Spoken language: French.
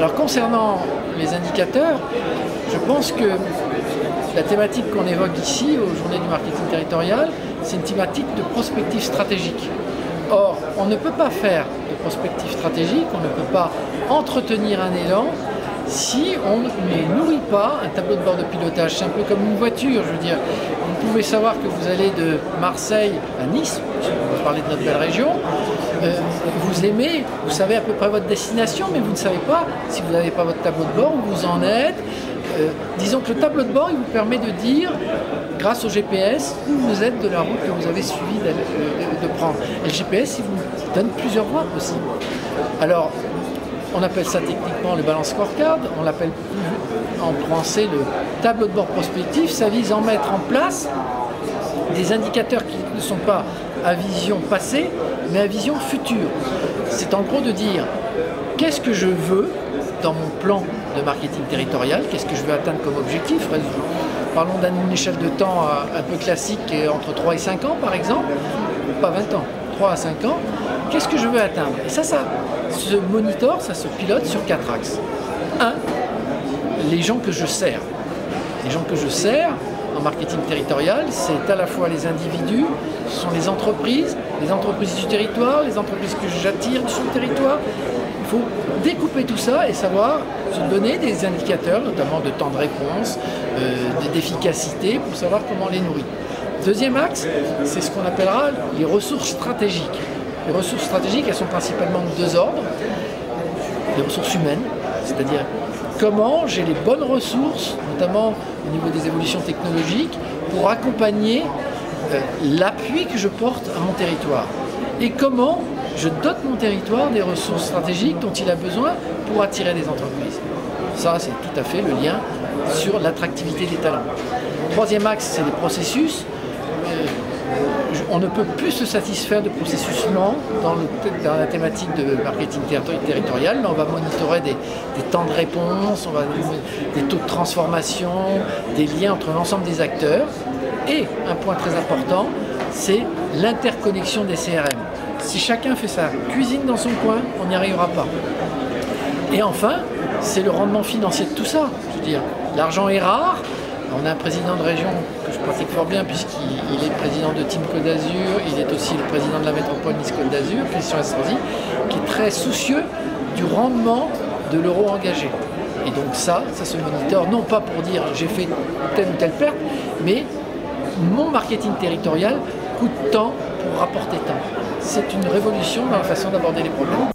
Alors concernant les indicateurs, je pense que la thématique qu'on évoque ici aux Journées du marketing territorial, c'est une thématique de prospective stratégique. Or, on ne peut pas faire de prospective stratégique, on ne peut pas entretenir un élan si on ne nourrit pas un tableau de bord de pilotage. C'est un peu comme une voiture, je veux dire. Vous pouvez savoir que vous allez de Marseille à Nice, si on parler de notre belle région, vous aimez, vous savez à peu près votre destination, mais vous ne savez pas, si vous n'avez pas votre tableau de bord, où vous en êtes. Disons que le tableau de bord, il vous permet de dire, grâce au GPS, où vous êtes de la route que vous avez suivi de prendre. Et le GPS, il vous donne plusieurs voies possibles. Alors, on appelle ça techniquement le balance scorecard, on l'appelle en français le tableau de bord prospectif. Ça vise à en mettre en place des indicateurs qui ne sont pas à vision passée, mais à vision future. C'est en gros de dire qu'est-ce que je veux dans mon plan de marketing territorial, qu'est-ce que je veux atteindre comme objectif. Parlons d'une échelle de temps un peu classique, entre 3 et 5 ans par exemple, pas 20 ans, 3 à 5 ans. Qu'est-ce que je veux atteindre? Et ça se monitore, ça se pilote sur 4 axes. 1. Les gens que je sers. Les gens que je sers en marketing territorial, c'est à la fois les individus, ce sont les entreprises du territoire, les entreprises que j'attire sur le territoire. Il faut découper tout ça et savoir se donner des indicateurs, notamment de temps de réponse, d'efficacité, pour savoir comment les nourrir. Deuxième axe, c'est ce qu'on appellera les ressources stratégiques. Les ressources stratégiques, elles sont principalement de 2 ordres. Les ressources humaines, c'est-à-dire comment j'ai les bonnes ressources, notamment au niveau des évolutions technologiques, pour accompagner l'appui que je porte à mon territoire. Et comment je dote mon territoire des ressources stratégiques dont il a besoin pour attirer des entreprises. Ça, c'est tout à fait le lien sur l'attractivité des talents. Troisième axe, c'est les processus. On ne peut plus se satisfaire de processus lents dans la thématique de marketing territorial, mais on va monitorer des temps de réponse, des taux de transformation, des liens entre l'ensemble des acteurs. Et un point très important, c'est l'interconnexion des CRM. Si chacun fait sa cuisine dans son coin, on n'y arrivera pas. Et enfin, c'est le rendement financier de tout ça. Je veux dire, l'argent est rare. On a un président de région que je pratique fort bien puisqu'il est président de Team Côte d'Azur, il est aussi le président de la métropole Nice Côte d'Azur, Christian Estrosi, qui est très soucieux du rendement de l'euro engagé. Et donc ça se monitore, non pas pour dire j'ai fait telle ou telle perte, mais mon marketing territorial coûte tant pour rapporter tant. C'est une révolution dans la façon d'aborder les problèmes.